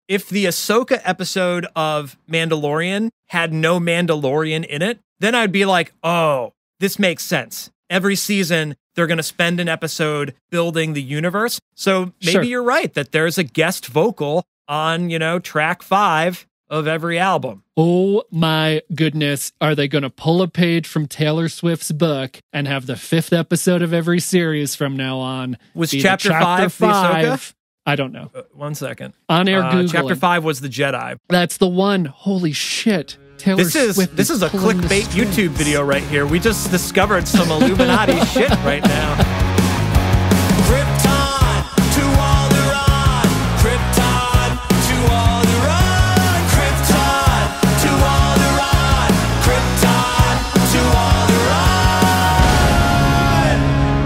if the Ahsoka episode of Mandalorian had no Mandalorian in it, then I'd be like, oh, this makes sense. Every season, they're going to spend an episode building the universe. So maybe you're right that there's a guest vocal on, track 5 of every album. Oh my goodness. Are they going to pull a page from Taylor Swift's book and have the 5th episode of every series from now on? Was chapter 5 the Ahsoka? I don't know. 1 second. On air Googling. Chapter 5 was the Jedi. That's the one. Holy shit. Taylor Swift this is a clickbait YouTube video right here. We just discovered some Illuminati shit right now. Krypton to Alderaan. Krypton to Alderaan. Krypton to Alderaan. Krypton to Alderaan.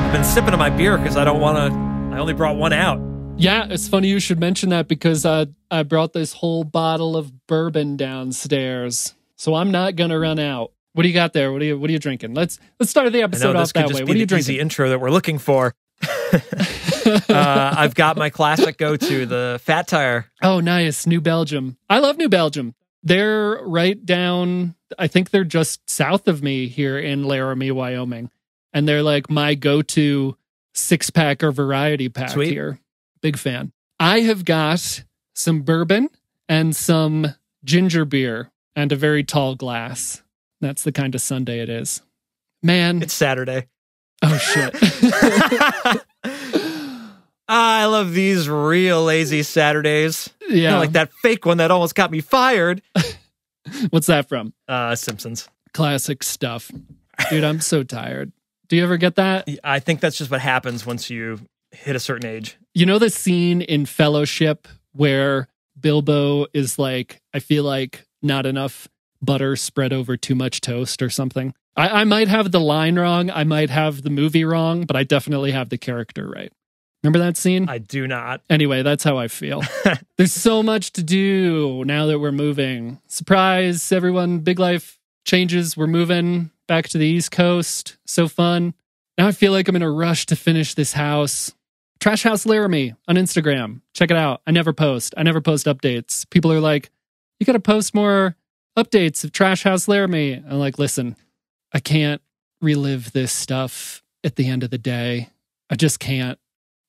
I've been sipping on my beer because I only brought one out. Yeah, it's funny you should mention that because I brought this whole bottle of bourbon downstairs. So I'm not gonna run out. What do you got there? What are you drinking? Let's start the episode off that way. What are you drinking? Easy intro that we're looking for. I've got my classic go-to, the Fat Tire. Oh, nice. New Belgium. I love New Belgium. They're right down, I think they're just south of me here in Laramie, Wyoming. And they're like my go-to 6-pack or variety pack here. Big fan. I have got some bourbon and some ginger beer and a very tall glass. That's the kind of Sunday it is. Man. It's Saturday. Oh, shit. I love these real lazy Saturdays. Yeah. Like that fake one that almost got me fired. What's that from? Simpsons. Classic stuff. Dude, I'm so tired. Do you ever get that? I think that's just what happens once you hit a certain age. You know the scene in Fellowship where Bilbo is like, I feel like not enough butter spread over too much toast or something? I might have the line wrong. I might have the movie wrong, but I definitely have the character right. Remember that scene? I do not. Anyway, that's how I feel. There's so much to do now that we're moving. Surprise, everyone. Big life changes. We're moving back to the East Coast. So fun. Now I feel like I'm in a rush to finish this house. Trash House Laramie on Instagram. Check it out. I never post updates. People are like, you got to post more updates of Trash House Laramie. I'm like, listen, I can't relive this stuff at the end of the day. I just can't.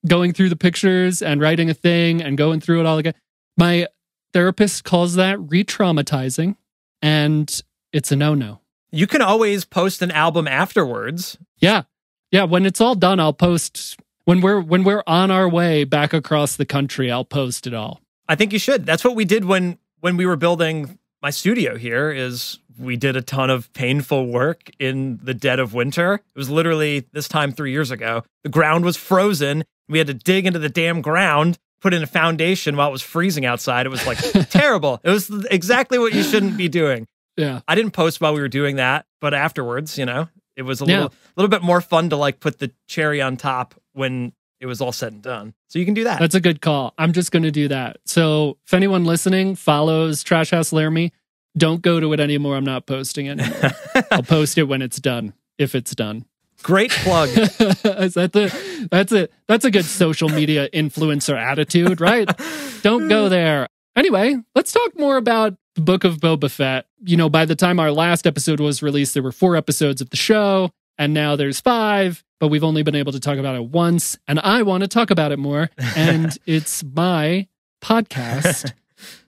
Going through the pictures and writing a thing and going through it all again. My therapist calls that re-traumatizing, and it's a no-no. You can always post an album afterwards. Yeah. Yeah, when it's all done, I'll post. When we're on our way back across the country, I'll post it all. I think you should. That's what we did when we were building my studio here, is we did a ton of painful work in the dead of winter. It was literally this time 3 years ago. The ground was frozen. We had to dig into the damn ground, put in a foundation while it was freezing outside. It was like terrible. It was exactly what you shouldn't be doing. Yeah. I didn't post while we were doing that, but afterwards, it was a little bit more fun to like put the cherry on top when it was all said and done. So you can do that. That's a good call. I'm just going to do that. So if anyone listening follows Trash House Laramie, don't go to it anymore. I'm not posting anymore. I'll post it when it's done, if it's done. Great plug. That's a good social media influencer attitude, right? Don't go there. Anyway, let's talk more about the Book of Boba Fett. By the time our last episode was released, there were 4 episodes of the show, and now there's 5, but we've only been able to talk about it once, and I want to talk about it more, and it's my podcast.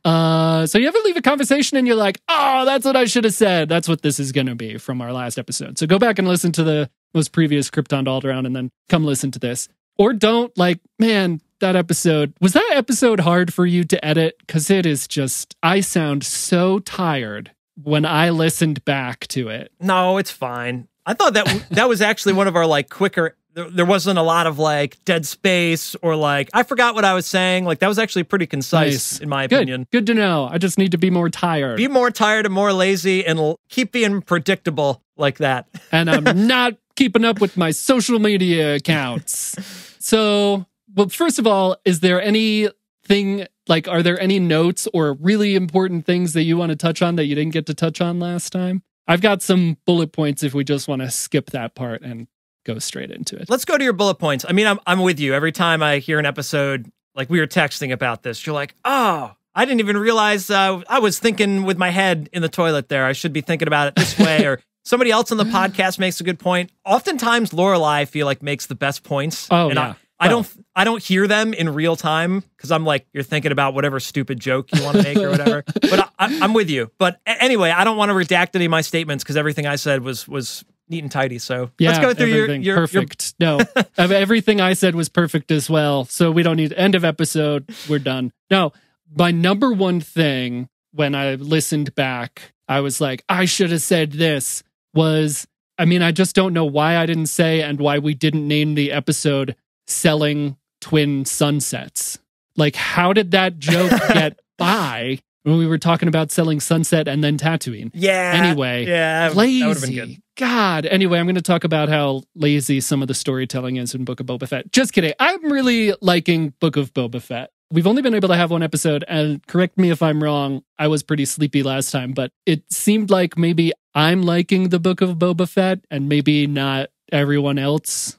So you ever leave a conversation and you're like, oh, that's what I should have said. That's what this is going to be from our last episode. So go back and listen to the most previous Krypton to Alderaan and then come listen to this. Or don't, man, was that episode hard for you to edit? Because it is just, I sound so tired when I listened back to it. No, it's fine. I thought that was actually one of our quicker. There wasn't a lot of dead space or I forgot what I was saying. That was actually pretty concise in my opinion. Good to know. I just need to be more tired. Be more tired and more lazy and keep being predictable like that. And I'm not keeping up with my social media accounts. So, well, first of all, is there anything are there any notes or really important things that you want to touch on that you didn't get to touch on last time? I've got some bullet points if we just want to skip that part and go straight into it. Let's go to your bullet points. I mean, I'm with you. Every time I hear an episode, we were texting about this, you're like, oh, I didn't even realize I was thinking with my head in the toilet there. I should be thinking about it this way. Or somebody else on the podcast makes a good point. Oftentimes, Lorelai, I feel like, makes the best points. Oh, and yeah. I don't hear them in real time because I'm like, you're thinking about whatever stupid joke you want to make or whatever. But I'm with you. But anyway, I don't want to redact any of my statements because everything I said was neat and tidy. So let's go through your perfect. No, everything I said was perfect as well. So we don't need end of episode. We're done. No, my number one thing when I listened back, I was like, I should have said this was, I mean, I just don't know why I didn't say and why we didn't name the episode Selling Twin Sunsets. Like, how did that joke get by when we were talking about selling Sunset and then Tatooine? Yeah. Anyway, lazy. That would have been good. God. Anyway, I'm going to talk about how lazy some of the storytelling is in Book of Boba Fett. Just kidding. I'm really liking Book of Boba Fett. We've only been able to have one episode, and correct me if I'm wrong, I was pretty sleepy last time, but it seemed like maybe I'm liking the Book of Boba Fett and maybe not everyone else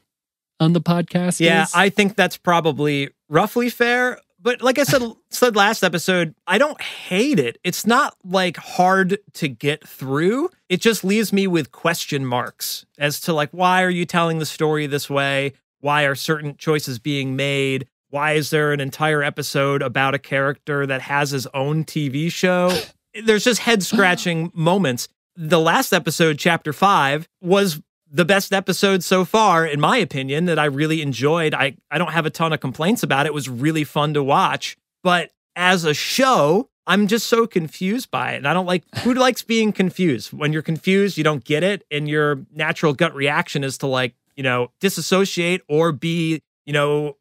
on the podcast. Yeah, I think that's probably roughly fair. But like I said last episode, I don't hate it. It's not like hard to get through. It just leaves me with question marks as to like, why are you telling the story this way? Why are certain choices being made? Why is there an entire episode about a character that has his own TV show? There's just head-scratching moments. The last episode, Chapter 5, was the best episode so far, in my opinion, that I really enjoyed. I don't have a ton of complaints about it. It was really fun to watch. But as a show, I'm just so confused by it. And I don't like, who likes being confused? When you're confused, you don't get it. And your natural gut reaction is to like, disassociate or be,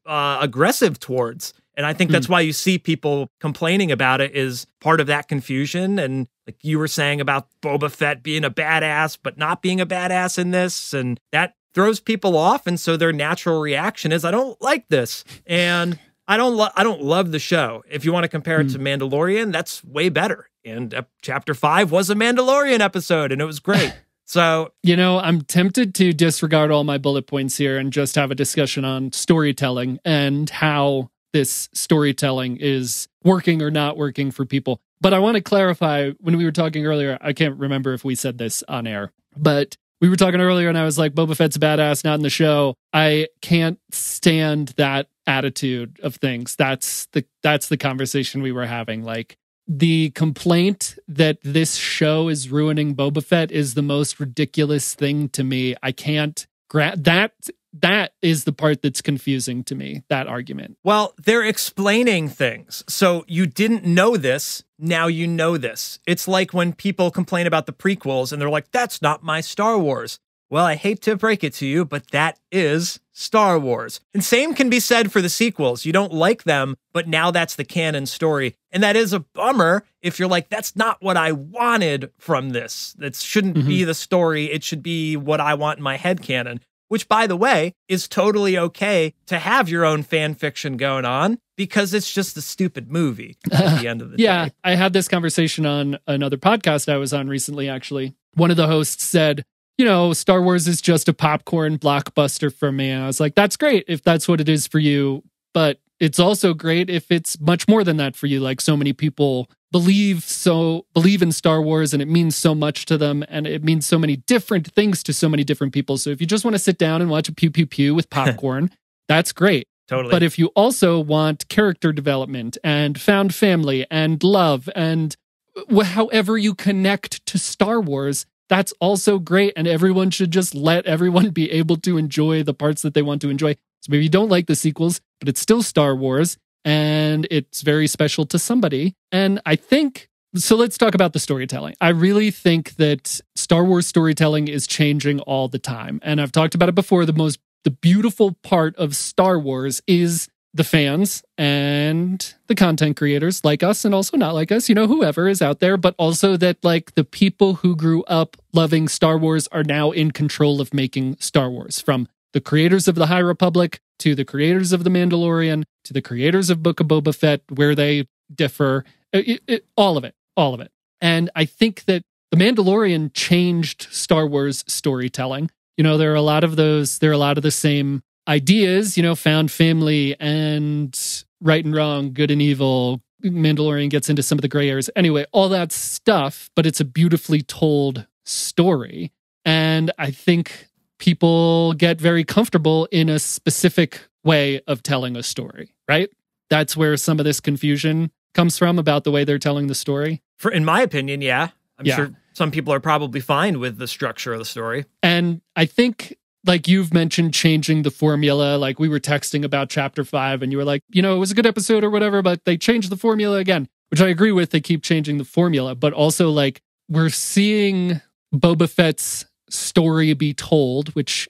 aggressive towards. And I think that's why you see people complaining about it is part of that confusion. And like you were saying about Boba Fett being a badass, but not being a badass in this. And that throws people off. And so their natural reaction is, I don't like this. And I don't love the show. If you want to compare it to Mandalorian, that's way better. And Chapter 5 was a Mandalorian episode and it was great. So, I'm tempted to disregard all my bullet points here and just have a discussion on storytelling and how this storytelling is working or not working for people. But I want to clarify, when we were talking earlier, I can't remember if we said this on air, but we were talking earlier and I was like, Boba Fett's a badass, not in the show. I can't stand that attitude of things. That's the conversation we were having. Like, the complaint that this show is ruining Boba Fett is the most ridiculous thing to me. I can't that is the part that's confusing to me, that argument. Well, they're explaining things. So you didn't know this, now you know this. It's like when people complain about the prequels and they're like, that's not my Star Wars. Well, I hate to break it to you, but that is Star Wars. And same can be said for the sequels. You don't like them, but now that's the canon story. And that is a bummer if you're like, that's not what I wanted from this. That shouldn't be the story. It should be what I want in my head canon. Which, by the way, is totally okay to have your own fan fiction going on because it's just a stupid movie at the end of the day. I had this conversation on another podcast I was on recently, actually. One of the hosts said, Star Wars is just a popcorn blockbuster for me. And I was like, that's great if that's what it is for you. But it's also great if it's much more than that for you. Like, so many people believe in Star Wars and it means so much to them and it means so many different things to so many different people. So if you just want to sit down and watch a pew pew pew with popcorn, that's great. Totally. But if you also want character development and found family and love and however you connect to Star Wars, that's also great. And everyone should just let everyone be able to enjoy the parts that they want to enjoy. So maybe you don't like the sequels, but it's still Star Wars. And it's very special to somebody. And I think, so let's talk about the storytelling. I really think that Star Wars storytelling is changing all the time. And I've talked about it before. The beautiful part of Star Wars is the fans and the content creators like us and also not like us, whoever is out there, but also that like the people who grew up loving Star Wars are now in control of making Star Wars, from the creators of the High Republic to the creators of The Mandalorian, to the creators of Book of Boba Fett, where they differ, all of it. And I think that The Mandalorian changed Star Wars storytelling. There are a lot of the same ideas, found family and right and wrong, good and evil, Mandalorian gets into some of the gray areas. Anyway, all that stuff, but it's a beautifully told story. And I think people get very comfortable in a specific way of telling a story, right? That's where some of this confusion comes from about the way they're telling the story. In my opinion, yeah. I'm sure some people are probably fine with the structure of the story. And I think, like you've mentioned, changing the formula. Like we were texting about chapter 5 and you were like, you know, it was a good episode or whatever, but they changed the formula again, which I agree with. They keep changing the formula, but also like we're seeing Boba Fett's story be told, which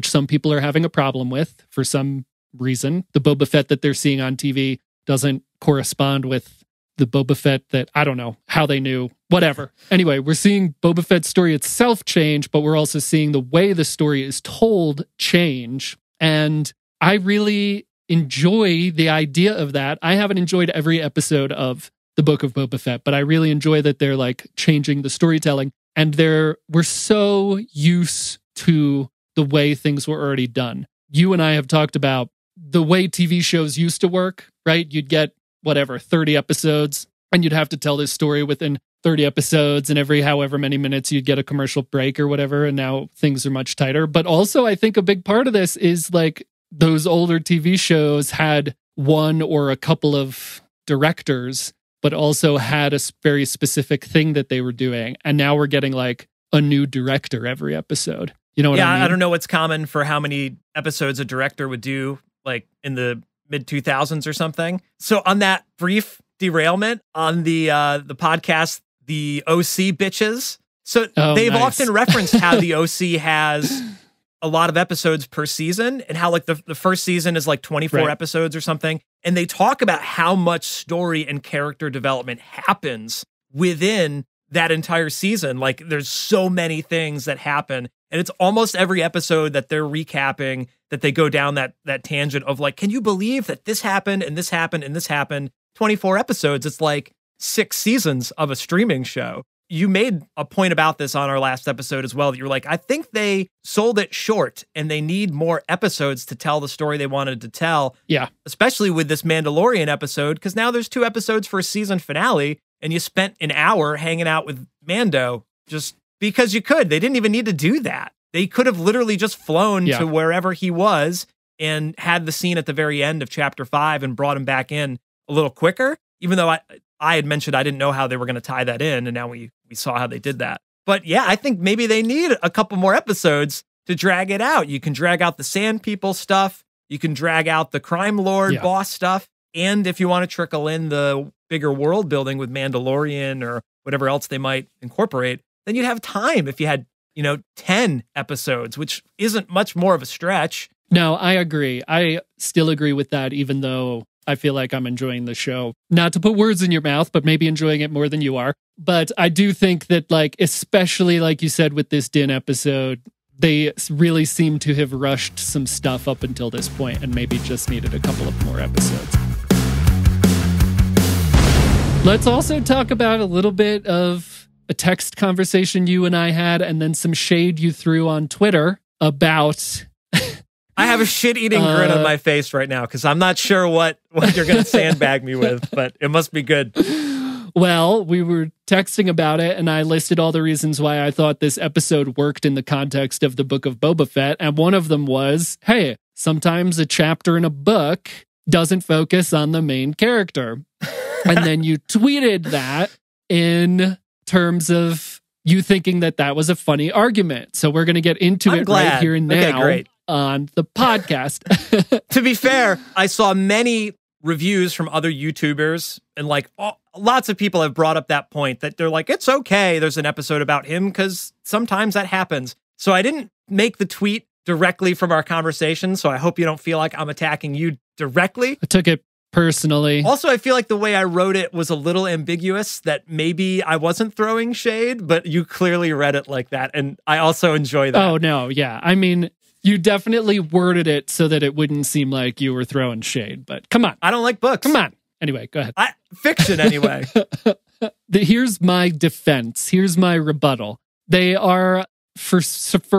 some people are having a problem with for some reason. The Boba Fett that they're seeing on TV doesn't correspond with the Boba Fett that I don't know how they knew, whatever. Anyway, we're seeing Boba Fett's story itself change, but we're also seeing the way the story is told change. And I really enjoy the idea of that. I haven't enjoyed every episode of the Book of Boba Fett, but I really enjoy that they're like changing the storytelling. And we're so used to the way things were already done. You and I have talked about the way TV shows used to work, right? You'd get 30 episodes, and you'd have to tell this story within 30 episodes, and every however many minutes you'd get a commercial break or whatever, and now things are much tighter. But also, I think a big part of this is like those older TV shows had one or a couple of directors, but also had a very specific thing that they were doing. And now we're getting like a new director every episode. You know what I mean? I don't know what's common for how many episodes a director would do, like in the mid-2000s or something. So on that brief derailment on the podcast, the OC bitches. So they've often referenced how the OC has a lot of episodes per season and how like the first season is like 24 episodes or something. And they talk about how much story and character development happens within that entire season. Like there's so many things that happen. And it's almost every episode that they're recapping that they go down that tangent of like, can you believe that this happened and this happened and this happened? 24 episodes. It's like 6 seasons of a streaming show. You made a point about this on our last episode as well, that you're like, I think they sold it short and they need more episodes to tell the story they wanted to tell. Yeah. Especially with this Mandalorian episode, because now there's 2 episodes for a season finale and you spent an hour hanging out with Mando just because you could. They didn't even need to do that. They could have literally just flown to wherever he was and had the scene at the very end of chapter 5 and brought him back in a little quicker, even though I had mentioned I didn't know how they were going to tie that in, and now we saw how they did that. But yeah, I think maybe they need a couple more episodes to drag it out. You can drag out the Sand People stuff, you can drag out the Crime Lord boss stuff, and if you want to trickle in the bigger world building with Mandalorian or whatever else they might incorporate, then you'd have time if you had 10 episodes, which isn't much more of a stretch. No, I agree. I still agree with that, even though I feel like I'm enjoying the show. Not to put words in your mouth, but maybe enjoying it more than you are. But I do think that, like, especially like you said with this Din episode, they really seem to have rushed some stuff up until this point and maybe just needed a couple of more episodes. Let's also talk about a little bit of a text conversation you and I had, and then some shade you threw on Twitter about... I have a shit-eating grin on my face right now because I'm not sure what you're going to sandbag me with, but it must be good. Well, we were texting about it, and I listed all the reasons why I thought this episode worked in the context of the Book of Boba Fett, and one of them was, hey, sometimes a chapter in a book doesn't focus on the main character. And then you tweeted that in terms of you thinking that was a funny argument. So we're going to get into it right here and now on the podcast. To be fair, I saw many reviews from other YouTubers, and like lots of people have brought up that point that they're like, it's okay, there's an episode about him because sometimes that happens. So I didn't make the tweet directly from our conversation, so I hope you don't feel like I'm attacking you directly. I took it personally. Also, I feel like the way I wrote it was a little ambiguous, that maybe I wasn't throwing shade, but you clearly read it like that, and I also enjoy that. Oh, no, yeah. I mean, you definitely worded it so that it wouldn't seem like you were throwing shade, but come on. I don't like books. Come on. Anyway, go ahead. Fiction, anyway. Here's my defense. Here's my rebuttal. They are, for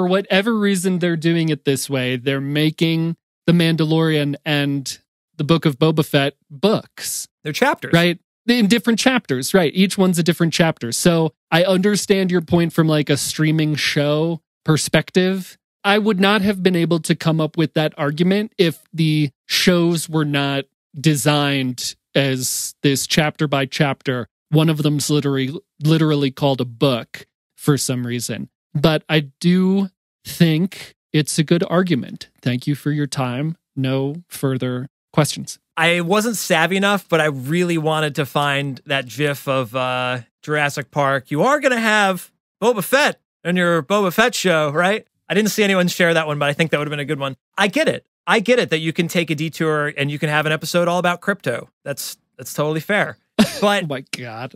whatever reason they're doing it this way, they're making The Mandalorian and the Book of Boba Fett books. They're chapters. Right? in different chapters, right? Each one's a different chapter. So I understand your point from like a streaming show perspective. I would not have been able to come up with that argument if the shows were not designed as this chapter by chapter. One of them's literally called a book for some reason. But I do think it's a good argument. Thank you for your time. No further questions. I wasn't savvy enough, but I really wanted to find that GIF of Jurassic Park. You are going to have Boba Fett in your Boba Fett show, right? I didn't see anyone share that one, but I think that would have been a good one. I get it. I get it that you can take a detour and you can have an episode all about crypto. That's totally fair. But oh my God.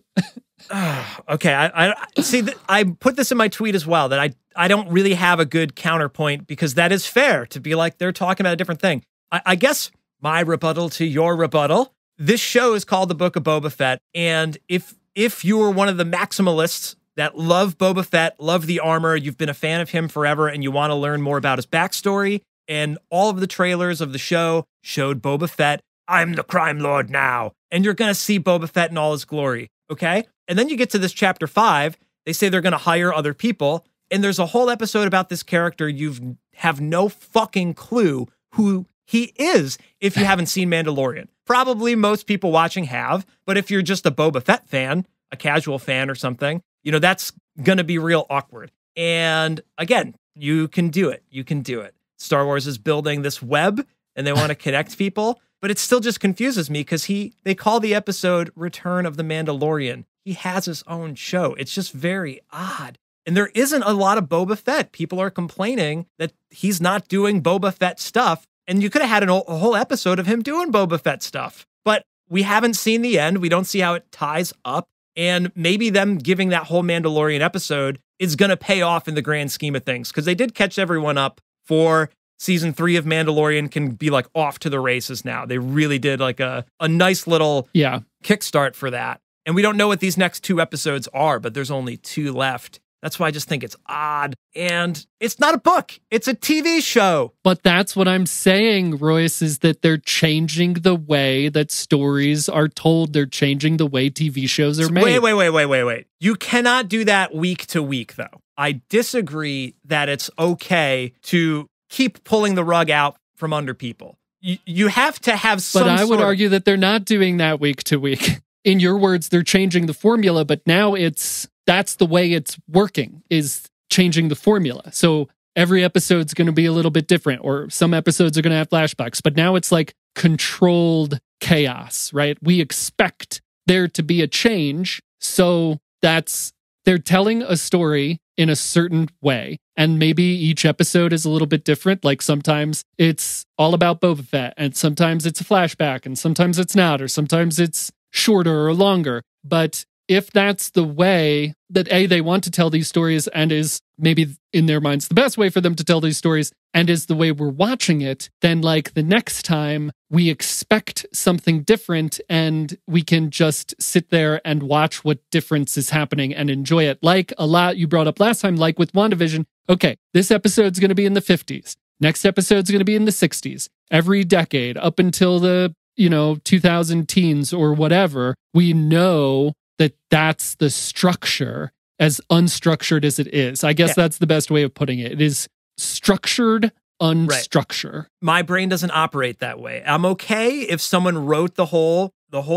okay, I see. I put this in my tweet as well, that I don't really have a good counterpoint, because that is fair to be like, they're talking about a different thing. I guess my rebuttal to your rebuttal, this show is called The Book of Boba Fett, and if you are one of the maximalists that love Boba Fett, love the armor, you've been a fan of him forever, and you want to learn more about his backstory, and all of the trailers of the show showed Boba Fett, I'm the crime lord now, and you're going to see Boba Fett in all his glory, okay? And then you get to this chapter 5, they say they're going to hire other people, and there's a whole episode about this character you have no fucking clue who he is if you haven't seen Mandalorian. Probably most people watching have, but if you're just a Boba Fett fan, a casual fan or something, you know, that's going to be real awkward. And again, you can do it. You can do it. Star Wars is building this web and they want to connect people, but it still just confuses me because they call the episode Return of the Mandalorian. He has his own show. It's just very odd. And there isn't a lot of Boba Fett. People are complaining that he's not doing Boba Fett stuff. And you could have had a whole episode of him doing Boba Fett stuff. But we haven't seen the end. We don't see how it ties up. And maybe them giving that whole Mandalorian episode is going to pay off in the grand scheme of things. Because they did catch everyone up for season 3 of Mandalorian can be like off to the races now. They really did like a nice little kickstart for that. And we don't know what these next 2 episodes are, but there's only 2 left. That's why I just think it's odd. And it's not a book. It's a TV show. But that's what I'm saying, Royce, is that they're changing the way that stories are told. They're changing the way TV shows are made. Wait. You cannot do that week to week, though. I disagree that it's okay to keep pulling the rug out from under people. You have to have some But I would argue that they're not doing that week to week. In your words, they're changing the formula, but now that's the way it's working, is changing the formula. So every episode's going to be a little bit different, or some episodes are going to have flashbacks, but now it's like controlled chaos, right? We expect there to be a change. So they're telling a story in a certain way. And maybe each episode is a little bit different. Like sometimes it's all about Boba Fett, and sometimes it's a flashback, and sometimes it's not, or sometimes it's shorter or longer. But if that's the way that they want to tell these stories, and is maybe in their minds the best way for them to tell these stories, and is the way we're watching it, then like the next time we expect something different and we can just sit there and watch what difference is happening and enjoy it. Like a lot you brought up last time, like with WandaVision, okay, this episode's going to be in the 50s. Next episode's going to be in the 60s. Every decade up until the 2000 teens or whatever, we know that's the structure, as unstructured as it is. I guess that's the best way of putting it. It is structured unstructure. Right. My brain doesn't operate that way. I'm okay if someone wrote the whole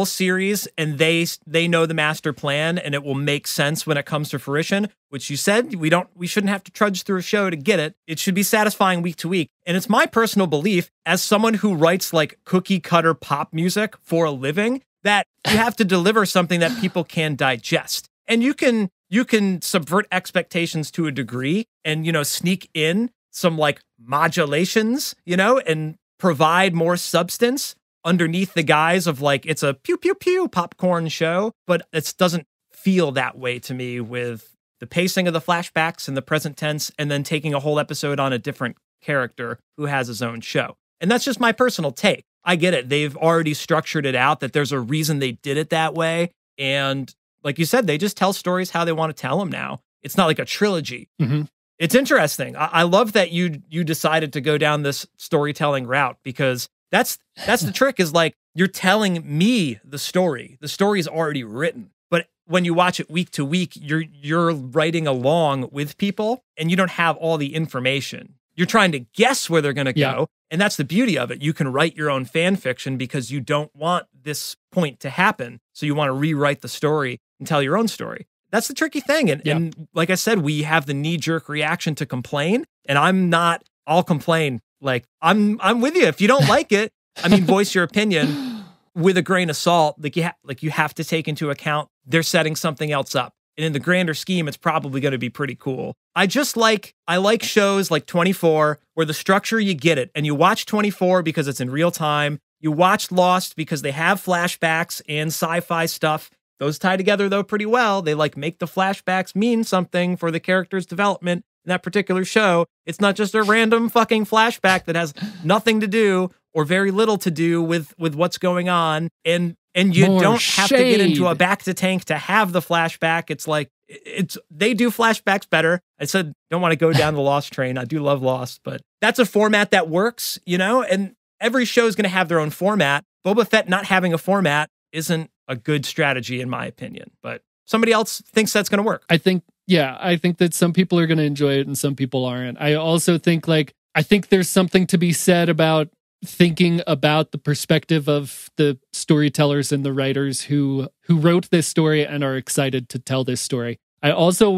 series and they know the master plan and it will make sense when it comes to fruition, which you said we shouldn't have to trudge through a show to get it. It should be satisfying week to week. And it's my personal belief, as someone who writes like cookie cutter pop music for a living, that you have to deliver something that people can digest. And you can subvert expectations to a degree and, sneak in some like modulations, and provide more substance underneath the guise of like, it's a pew, pew, pew popcorn show. But it doesn't feel that way to me with the pacing of the flashbacks and the present tense, and then taking a whole episode on a different character who has his own show. And that's just my personal take. I get it. They've already structured it out that there's a reason they did it that way. And like you said, they just tell stories how they want to tell them now. It's not like a trilogy. Mm-hmm. It's interesting. I love that you decided to go down this storytelling route, because That's the trick, is like, you're telling me the story. The story is already written. But when you watch it week to week, you're writing along with people, and you don't have all the information. You're trying to guess where they're going to go. And that's the beauty of it. You can write your own fan fiction because you don't want this point to happen. So you want to rewrite the story and tell your own story. That's the tricky thing. And like I said, we have the knee-jerk reaction to complain. And I'll complain. Like, I'm with you. If you don't like it, I mean, voice your opinion with a grain of salt. Like you have to take into account they're setting something else up. And in the grander scheme, it's probably going to be pretty cool. I like shows like 24, where the structure, you get it. And you watch 24 because it's in real time. You watch Lost because they have flashbacks and sci-fi stuff. Those tie together, though, pretty well. They like make the flashbacks mean something for the character's development in that particular show. It's not just a random fucking flashback that has nothing to do or very little to do with what's going on. And you don't have to get into a back to tank to have the flashback. It's like, they do flashbacks better. I said, don't want to go down the Lost train. I do love Lost, but that's a format that works, and every show is going to have their own format. Boba Fett not having a format isn't a good strategy, in my opinion, but somebody else thinks that's going to work. I think that some people are going to enjoy it and some people aren't. I also think there's something to be said about thinking about the perspective of the storytellers and the writers who wrote this story and are excited to tell this story. I also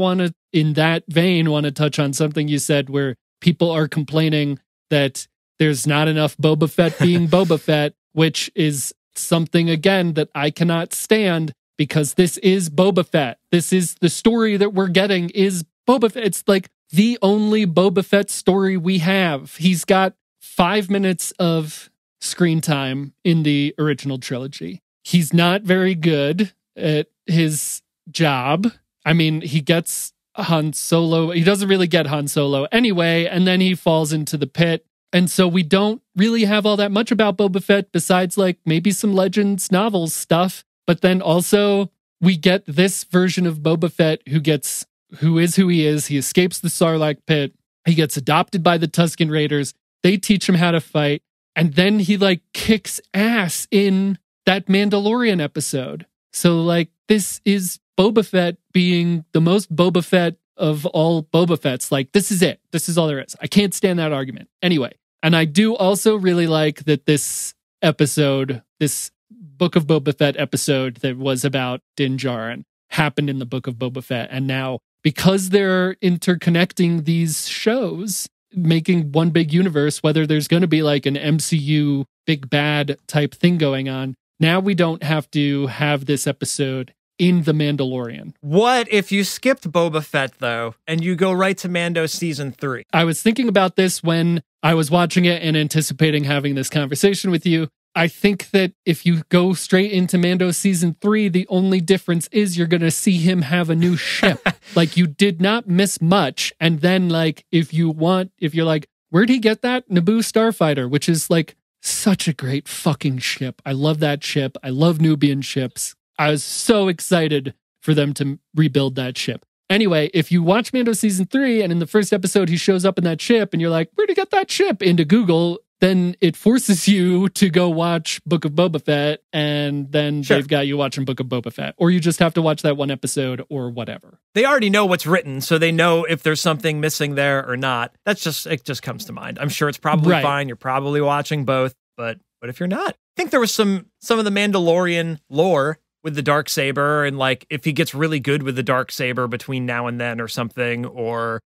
in that vein, touch on something you said, where people are complaining that there's not enough Boba Fett being Boba Fett, which is something, again, that I cannot stand, because this is Boba Fett. This is the story that we're getting is Boba Fett. It's like the only Boba Fett story we have. He's got 5 minutes of screen time in the original trilogy. He's not very good at his job. I mean, he gets Han Solo. He doesn't really get Han Solo anyway, and then he falls into the pit. And so we don't really have all that much about Boba Fett besides like maybe some Legends novels stuff. But then also we get this version of Boba Fett who is who he is. He escapes the Sarlacc pit. He gets adopted by the Tusken Raiders. They teach him how to fight. And then he like kicks ass in that Mandalorian episode. So like, this is Boba Fett being the most Boba Fett of all Boba Fetts. Like, this is it. This is all there is. I can't stand that argument. Anyway, and I do also really like that this episode, this Book of Boba Fett episode that was about Din Djarin, happened in the Book of Boba Fett. And now, because they're interconnecting these shows, making one big universe, whether there's going to be like an MCU big bad type thing going on, now we don't have to have this episode in The Mandalorian. What if you skipped Boba Fett, though, and you go right to Mando season 3? I was thinking about this when I was watching it and anticipating having this conversation with you. I think that if you go straight into Mando season 3, the only difference is you're going to see him have a new ship. Like, you did not miss much. And then, like, if you're like, where'd he get that? Naboo Starfighter, which is like such a great fucking ship. I love that ship. I love Nubian ships. I was so excited for them to rebuild that ship. Anyway, if you watch Mando season 3 and in the first episode he shows up in that ship and you're like, where'd he get that ship? Into Google, then it forces you to go watch Book of Boba Fett, and then they've got you watching Book of Boba Fett. Or you just have to watch that one episode or whatever. They already know what's written, so they know if there's something missing there or not. It just comes to mind. I'm sure it's probably fine. You're probably watching both, but if you're not, I think there was some of the Mandalorian lore with the Darksaber, and like if he gets really good with the Darksaber between now and then or something, or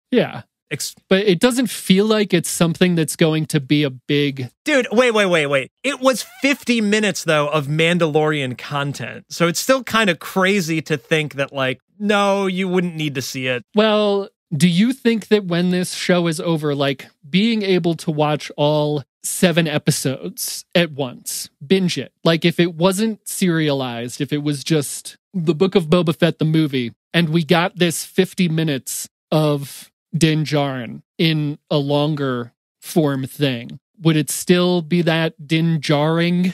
but it doesn't feel like it's something that's going to be a big... Dude, wait. It was 50 minutes, though, of Mandalorian content. So it's still kind of crazy to think that, like, no, you wouldn't need to see it. Well, do you think that when this show is over, like, being able to watch all 7 episodes at once, binge it, like if it wasn't serialized, if it was just the Book of Boba Fett, the movie, and we got this 50 minutes of Din Djarin in a longer form thing, would it still be that Din Djaring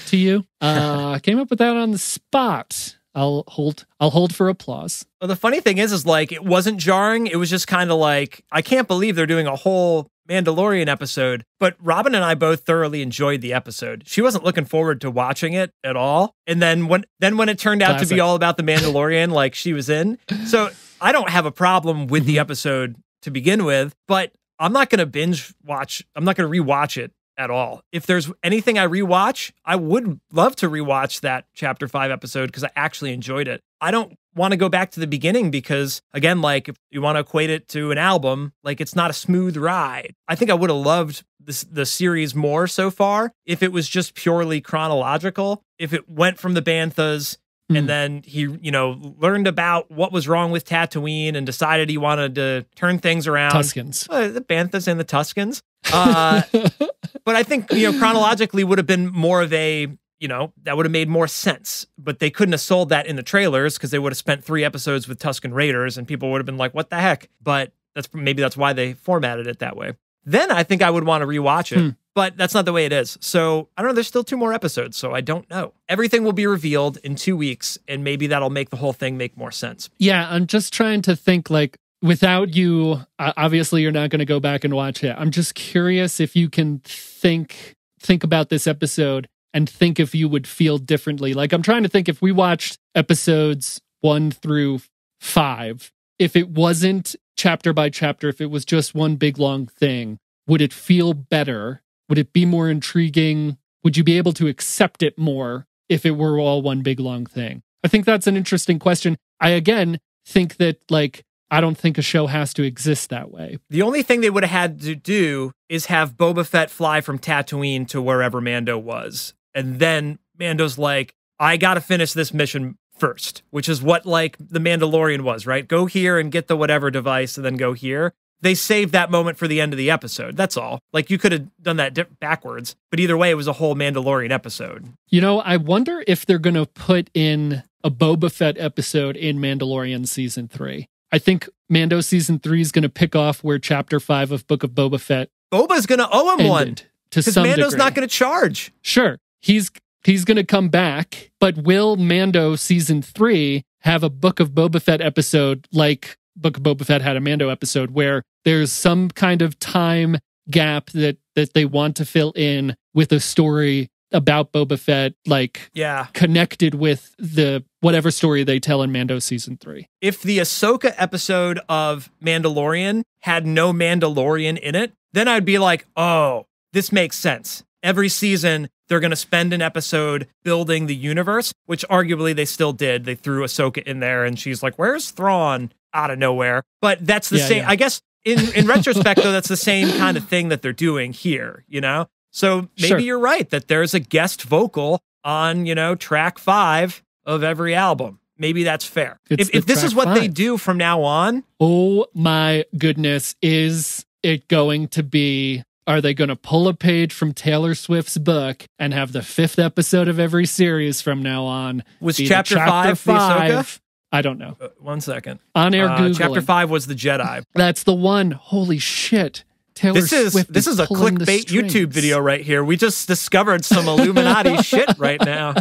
to you? I came up with that on the spot. I'll hold for applause. Well, the funny thing is like, it wasn't jarring. It was just kind of like, I can't believe they're doing a whole Mandalorian episode, but Robin and I both thoroughly enjoyed the episode. She wasn't looking forward to watching it at all. And then when it turned out to be all about the Mandalorian, like she was in. So I don't have a problem with the episode to begin with, but I'm not going to binge watch. I'm not going to rewatch it at all. If there's anything I rewatch, I would love to rewatch that chapter 5 episode because I actually enjoyed it. I don't want to go back to the beginning because, again, like if you want to equate it to an album, like it's not a smooth ride. I think I would have loved the series more so far if it was just purely chronological. If it went from the Banthas and then he, you know, learned about what was wrong with Tatooine and decided he wanted to turn things around. Tuskens. The Banthas and the Tuskens. But I think, you know, chronologically would have been more of a, you know, that would have made more sense. But they couldn't have sold that in the trailers because they would have spent 3 episodes with Tusken Raiders and people would have been like, what the heck? But maybe that's why they formatted it that way. Then I think I would want to rewatch it. But that's not the way it is. So I don't know. There's still 2 more episodes, so I don't know. Everything will be revealed in 2 weeks, and maybe that'll make the whole thing make more sense. Yeah, I'm just trying to think, like, without you, obviously you're not going to go back and watch it. I'm just curious if you can think about this episode and think if you would feel differently. Like, I'm trying to think if we watched episodes 1 through 5, if it wasn't chapter by chapter, if it was just one big long thing, would it feel better? Would it be more intriguing? Would you be able to accept it more if it were all one big long thing? I think that's an interesting question. I, again, think that, like, I don't think a show has to exist that way. The only thing they would have had to do is have Boba Fett fly from Tatooine to wherever Mando was. And then Mando's like, I got to finish this mission first, which is what, like, the Mandalorian was, right? Go here and get the whatever device and then go here. They saved that moment for the end of the episode. That's all. Like, you could have done that backwards, but either way, it was a whole Mandalorian episode. You know, I wonder if they're going to put in a Boba Fett episode in Mandalorian Season 3. I think Mando Season 3 is going to pick off where Chapter 5 of Book of Boba Fett Boba's going to owe him one. Because Mando's degree. not going to charge. Sure. He's going to come back, but will Mando Season 3 have a Book of Boba Fett episode like Book of Boba Fett had a Mando episode where there's some kind of time gap that they want to fill in with a story about Boba Fett, like, connected with the whatever story they tell in Mando Season 3. If the Ahsoka episode of Mandalorian had no Mandalorian in it, then I'd be like, oh, this makes sense. Every season, they're going to spend an episode building the universe, which arguably they still did. They threw Ahsoka in there, and she's like, where's Thrawn? Out of nowhere. But that's the same. Yeah. I guess in retrospect, though, that's the same kind of thing that they're doing here, you know? So maybe you're right that there's a guest vocal on, you know, track 5 of every album. Maybe that's fair. If this is what 5. They do from now on. Oh my goodness. Is it going to be, are they going to pull a page from Taylor Swift's book and have the 5th episode of every series from now on? Was chapter 5 the Ahsoka? I don't know. 1 second. On air Googling. Chapter 5 was the Jedi. That's the one. Holy shit. Taylor Swift this is a clickbait YouTube video right here. We just discovered some Illuminati shit right now.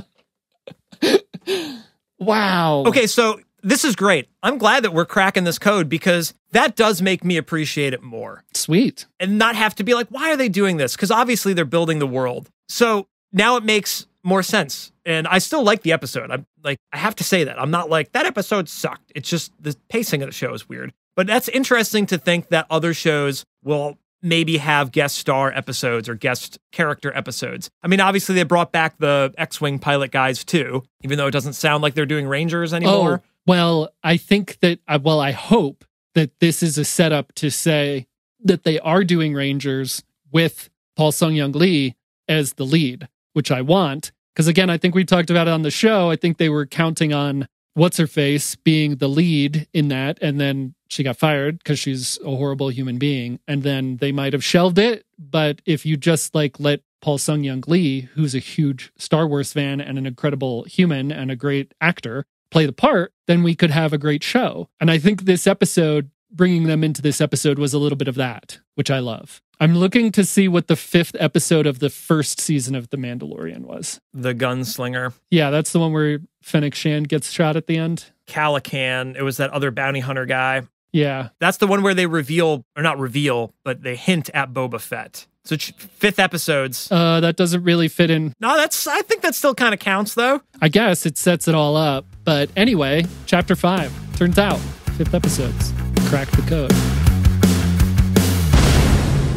Wow. Okay, so this is great. I'm glad that we're cracking this code because that does make me appreciate it more. Sweet. And not have to be like, why are they doing this? Because obviously they're building the world. So now it makes more sense. And I still like the episode. I have to say that. I'm not like, that episode sucked. It's just the pacing of the show is weird. But that's interesting to think that other shows will maybe have guest star episodes or guest character episodes. I mean, obviously they brought back the X-Wing pilot guys too, even though it doesn't sound like they're doing Rangers anymore. Oh, well, I think that, I hope that this is a setup to say that they are doing Rangers with Paul Sung-Young Lee as the lead, which I want. Because again, I think we talked about it on the show. I think they were counting on What's-Her-Face being the lead in that, and then she got fired because she's a horrible human being, and then they might have shelved it. But if you just like let Paul Sung-Young Lee, who's a huge Star Wars fan and an incredible human and a great actor, play the part, then we could have a great show. And I think this episode, bringing them into this episode, was a little bit of that, which I love. I'm looking to see what the 5th episode of the first season of The Mandalorian was. The Gunslinger. Yeah, that's the one where Fennec Shand gets shot at the end. Calacan. It was that other bounty hunter guy. Yeah. That's the one where they reveal, or not reveal, but they hint at Boba Fett. So 5th episodes. That doesn't really fit in. No, I think that still kind of counts, though. I guess it sets it all up. But anyway, chapter 5. Turns out, 5th episodes. Cracked the code.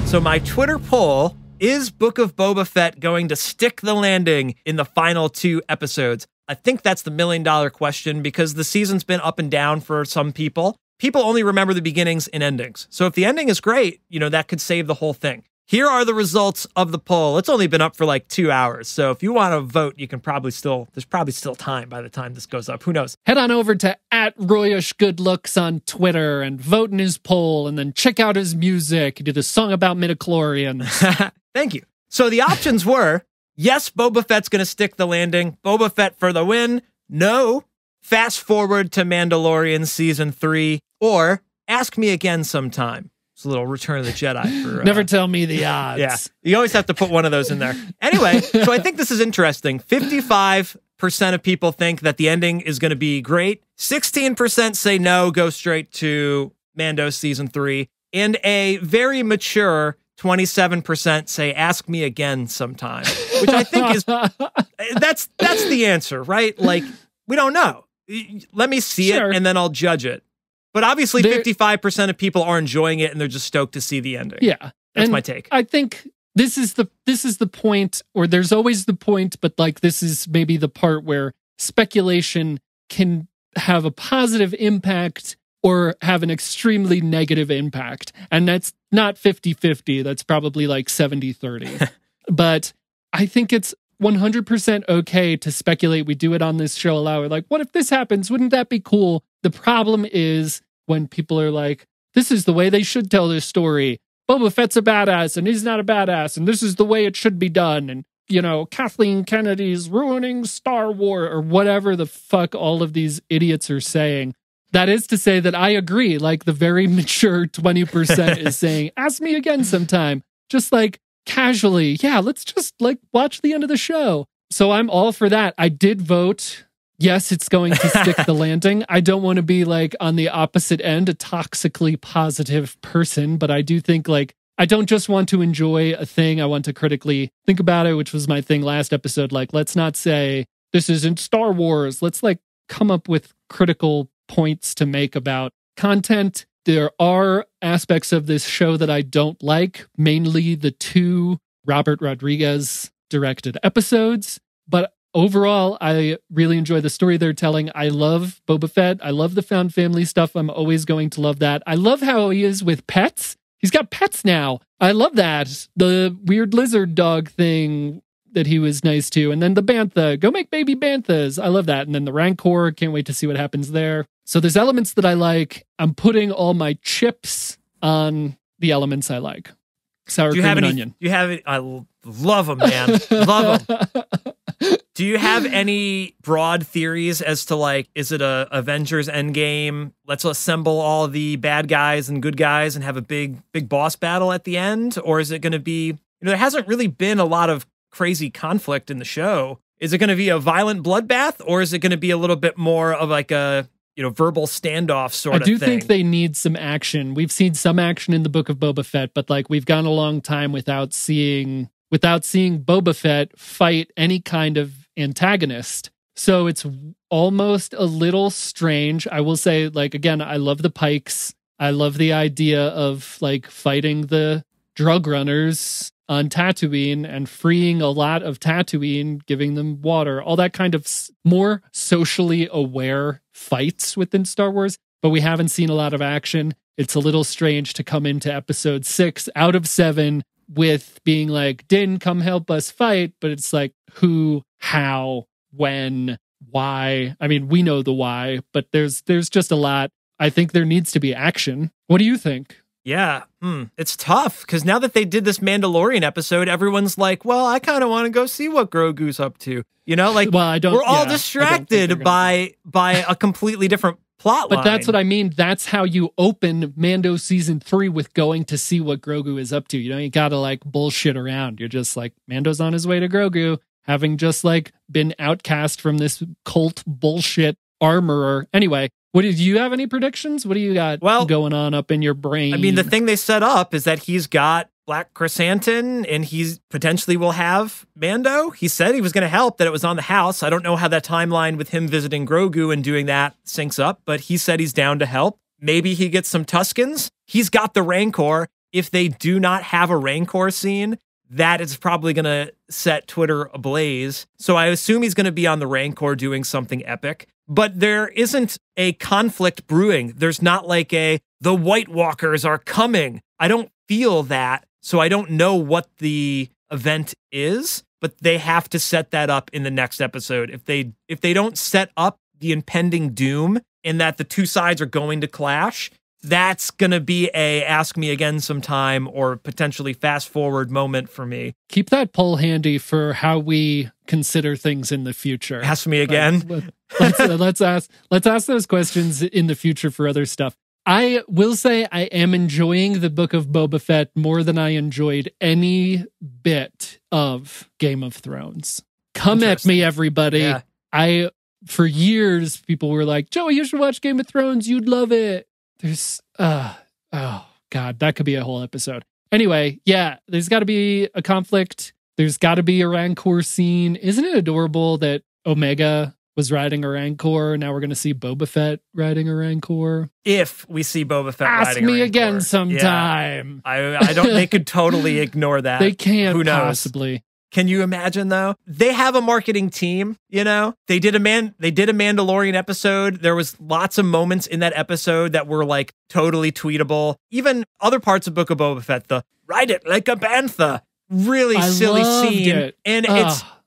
So my Twitter poll, is Book of Boba Fett going to stick the landing in the final 2 episodes? I think that's the $1 million question, because the season's been up and down for some people. People only remember the beginnings and endings. So if the ending is great, that could save the whole thing. Here are the results of the poll. It's only been up for like 2 hours. So if you want to vote, you can there's probably still time by the time this goes up. Who knows? Head on over to @RoyishGoodLooks on Twitter and vote in his poll, and then check out his music. He did a song about midichlorians. Thank you. So the options were, yes, Boba Fett's going to stick the landing. Boba Fett for the win. No. Fast forward to Mandalorian season 3, or ask me again sometime. It's a little Return of the Jedi. For, Never tell me the odds. Yeah, you always have to put one of those in there. Anyway, so I think this is interesting. 55% of people think that the ending is going to be great. 16% say no, go straight to Mando season 3. And a very mature 27% say ask me again sometime, which I think is, that's the answer, right? Like, we don't know. Let me see it and then I'll judge it. But obviously 55% of people are enjoying it and they're just stoked to see the ending. Yeah. That's my take. I think this is the point, or there's always the point, but like this is maybe the part where speculation can have a positive impact or have an extremely negative impact. And that's not 50-50. That's probably like 70-30. But I think it's 100% okay to speculate. We do it on this show a lot. We're like, what if this happens? Wouldn't that be cool? The problem is when people are like, this is the way they should tell this story. Boba Fett's a badass and he's not a badass, and this is the way it should be done. And, Kathleen Kennedy's ruining Star Wars, or whatever the fuck all of these idiots are saying. That is to say that I agree. Like, the very mature 20% is saying, ask me again sometime. Just like casually. Yeah, let's just like watch the end of the show. So I'm all for that. I did vote. Yes, it's going to stick the landing. I don't want to be like on the opposite end, a toxically positive person, but I do think like I don't just want to enjoy a thing. I want to critically think about it, which was my thing last episode. Like, let's not say this isn't Star Wars. Let's like come up with critical points to make about content. There are aspects of this show that I don't like, mainly the 2 Robert Rodriguez directed episodes, but overall, I really enjoy the story they're telling. I love Boba Fett. I love the found family stuff. I'm always going to love that. I love how he is with pets. He's got pets now. I love that. The weird lizard dog thing that he was nice to. And then the bantha. Go make baby banthas. I love that. And then the Rancor. Can't wait to see what happens there. So there's elements that I like. I'm putting all my chips on the elements I like. Sour cream and onion. Do you have it? I love them, man. Love them. Do you have any broad theories as to like, is it a Avengers Endgame? Let's assemble all the bad guys and good guys and have a big boss battle at the end? Or is it going to be, there hasn't really been a lot of crazy conflict in the show. Is it going to be a violent bloodbath, or is it going to be a little bit more of like a, verbal standoff sort of thing? I do think they need some action. We've seen some action in the Book of Boba Fett, but like we've gone a long time without seeing Boba Fett fight any kind of antagonist. So it's almost a little strange. I will say, like, again, I love the Pikes. I love the idea of like fighting the drug runners on Tatooine and freeing a lot of Tatooine, giving them water, all that kind of more socially aware fights within Star Wars. But we haven't seen a lot of action. It's a little strange to come into episode 6 out of 7 with being like, Din, come help us fight. But it's like, who, how, when, why? I mean, we know the why, but there's just a lot. I think there needs to be action. What do you think? Yeah, it's tough because now that they did this Mandalorian episode, everyone's like, well, I kind of want to go see what Grogu's up to. Like, well, we're all distracted by a completely different plot line. But that's what I mean. That's how you open Mando season 3, with going to see what Grogu is up to. You gotta like bullshit around. You're just like, Mando's on his way to Grogu, having just like been outcast from this cult bullshit armorer. Anyway, Do you have any predictions? What do you got going on up in your brain? I mean, the thing they set up is that he's got Black Chrysanthemum and he's potentially will have Mando. He said he was going to help, that it was on the house. I don't know how that timeline with him visiting Grogu and doing that syncs up, but he said he's down to help. Maybe he gets some Tuskens. He's got the Rancor. If they do not have a Rancor scene, that is probably going to set Twitter ablaze. So I assume he's going to be on the Rancor doing something epic. But there isn't a conflict brewing. There's not like the White Walkers are coming. I don't feel that. So I don't know what the event is, but they have to set that up in the next episode. If they don't set up the impending doom and that the two sides are going to clash, that's going to be a ask me again sometime or potentially fast forward moment for me. Keep that poll handy for how we consider things in the future. Ask me again. Let's ask those questions in the future for other stuff. I will say I am enjoying the Book of Boba Fett more than I enjoyed any bit of Game of Thrones. Come at me, everybody. Yeah. For years, people were like, Joey, you should watch Game of Thrones. You'd love it. There's, oh God, that could be a whole episode. Anyway, yeah, there's got to be a conflict. There's got to be a Rancor scene. Isn't it adorable that Omega was riding a Rancor? Now we're going to see Boba Fett riding a Rancor. If we see Boba Fett riding a Rancor. Ask me again sometime. Yeah. I don't, they could totally ignore that. They can't Who knows? Possibly. Can you imagine though? They have a marketing team, you know? They did a Mandalorian episode. There was lots of moments in that episode that were like totally tweetable. Even other parts of Book of Boba Fett, the ride it like a bantha. Really silly scene. It. And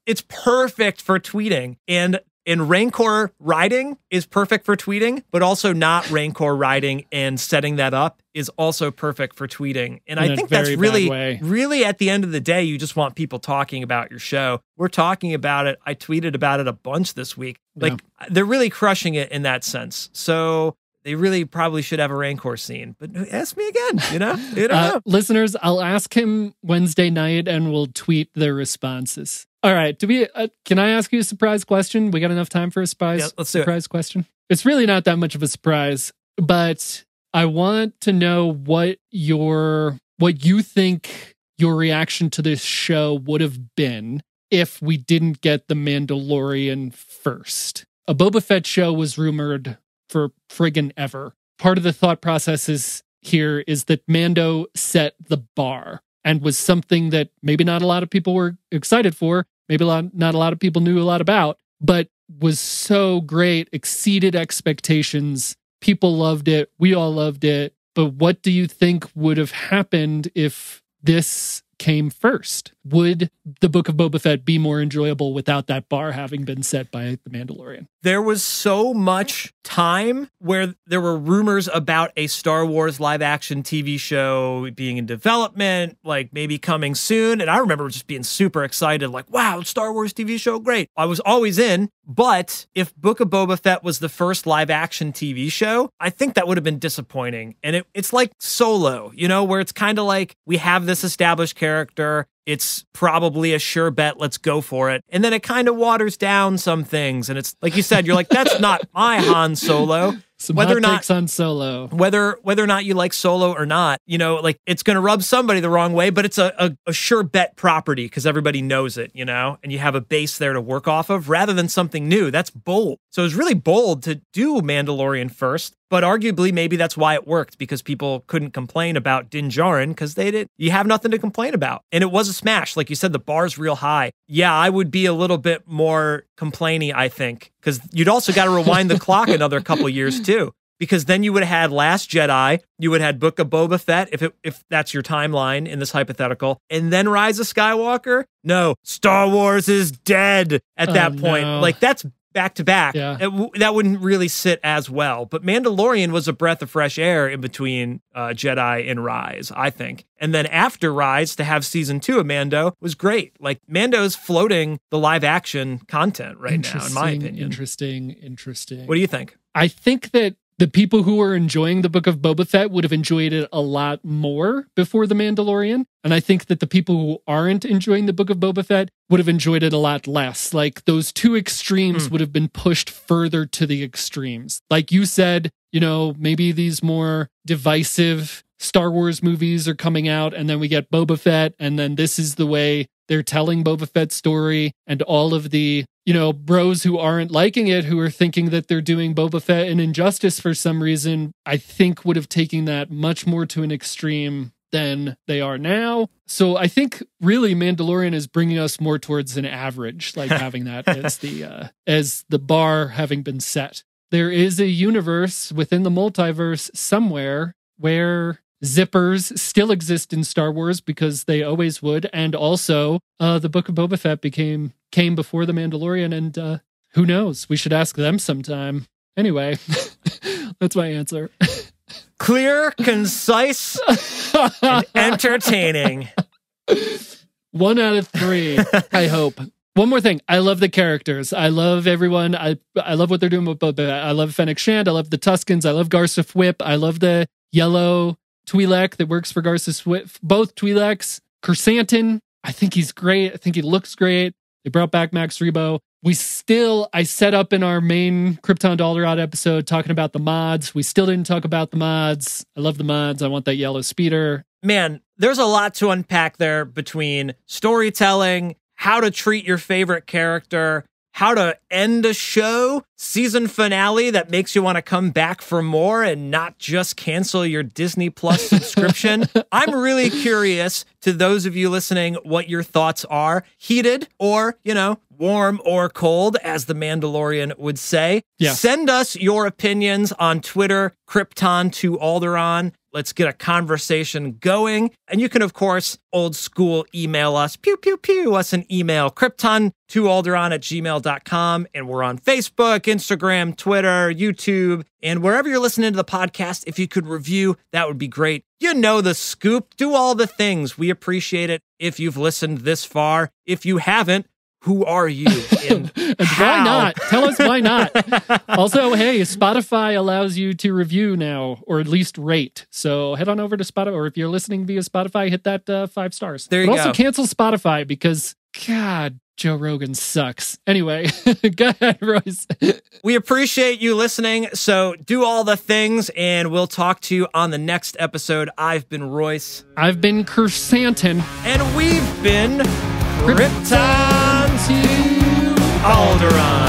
it's perfect for tweeting. And Rancor riding is perfect for tweeting, but also not Rancor riding and setting that up is also perfect for tweeting. And I think that's really at the end of the day, you just want people talking about your show. We're talking about it. I tweeted about it a bunch this week. Like they're really crushing it in that sense. So they really probably should have a Rancor scene, but ask me again, you know? You don't know. Listeners, I'll ask him Wednesday night and we'll tweet their responses. All right. Can I ask you a surprise question? We got enough time for a surprise question? It's really not that much of a surprise, but I want to know what you think your reaction to this show would have been if we didn't get The Mandalorian first. A Boba Fett show was rumored for friggin' ever. Part of the thought process here is that Mando set the bar and was something that maybe not a lot of people were excited for, maybe not a lot of people knew a lot about, but was so great, exceeded expectations. People loved it. We all loved it. But what do you think would have happened if this came first? Would the Book of Boba Fett be more enjoyable without that bar having been set by The Mandalorian? There was so much time where there were rumors about a Star Wars live action TV show being in development, like maybe coming soon. And I remember just being super excited, like, wow, Star Wars TV show, great. I was always in. But if Book of Boba Fett was the first live action TV show, I think that would have been disappointing. And it's like Solo, you know, where it's kind of like we have this established character. It's probably a sure bet. Let's go for it. And then it kind of waters down some things. And it's like you said, you're like, that's not my Han Solo. Whether or not on Solo, whether or not you like Solo or not, you know, like it's going to rub somebody the wrong way, but it's a sure bet property because everybody knows it, you know, and you have a base there to work off of rather than something new. That's bold. So it was really bold to do Mandalorian first, but arguably maybe that's why it worked because people couldn't complain about Din Djarin because you have nothing to complain about. And it was a smash. Like you said, the bar's real high. Yeah, I would be a little bit more complaining, I think, because you'd also got to rewind the clock another couple years too, because then you would have had Last Jedi, you would have had Book of Boba Fett, if that's your timeline in this hypothetical, and then Rise of Skywalker. No, Star Wars is dead at that point. No. Like that's back to back. Yeah. That wouldn't really sit as well. But Mandalorian was a breath of fresh air in between Jedi and Rise, I think. And then after Rise, to have season 2 of Mando was great. Like Mando's floating the live action content right now, in my opinion. Interesting. What do you think? I think that the people who were enjoying the Book of Boba Fett would have enjoyed it a lot more before The Mandalorian. And I think that the people who aren't enjoying the Book of Boba Fett would have enjoyed it a lot less. Like those two extremes would have been pushed further to the extremes. Like you said, you know, maybe these more divisive Star Wars movies are coming out, and then we get Boba Fett, and then this is the way they're telling Boba Fett's story, and all of the, you know, bros who aren't liking it, who are thinking that they're doing Boba Fett an injustice for some reason, I think would have taken that much more to an extreme than they are now. So I think really Mandalorian is bringing us more towards an average, like having that as the bar having been set. There is a universe within the multiverse somewhere where zippers still exist in Star Wars because they always would, and also the Book of Boba Fett came before the Mandalorian, and who knows? We should ask them sometime. Anyway, that's my answer. Clear, concise, and entertaining. 1 out of 3, I hope. One more thing. I love the characters. I love everyone. I love what they're doing with Boba Fett. I love Fennec Shand. I love the Tuskens. I love Garsa Fwip. I love the yellow Twi'lek that works for Garsa Fwip. Both Twi'leks. Kersantin. I think he's great. I think he looks great. They brought back Max Rebo. I set up in our main Krypton Dollarod episode talking about the mods. We still didn't talk about the mods. I love the mods. I want that yellow speeder. Man, there's a lot to unpack there between storytelling, how to treat your favorite character, how to end a show, season finale that makes you want to come back for more and not just cancel your Disney Plus subscription. I'm really curious, to those of you listening, what your thoughts are. Heated or, you know, warm or cold, as the Mandalorian would say. Yeah. Send us your opinions on Twitter, Krypton to Alderaan. Let's get a conversation going. And you can, of course, old school email us, us an email, krypton2alderaan@gmail.com. And we're on Facebook, Instagram, Twitter, YouTube, and wherever you're listening to the podcast. If you could review, that would be great. You know the scoop. Do all the things. We appreciate it if you've listened this far. If you haven't, who are you? And why not? Tell us why not. Also, hey, Spotify allows you to review now, or at least rate. So head on over to Spotify, or if you're listening via Spotify, hit that 5 stars. There you go. Also cancel Spotify because, God, Joe Rogan sucks. Anyway, go ahead, Royce. We appreciate you listening. So do all the things, and we'll talk to you on the next episode. I've been Royce. I've been Kersantin. And we've been Krypton to Alderaan.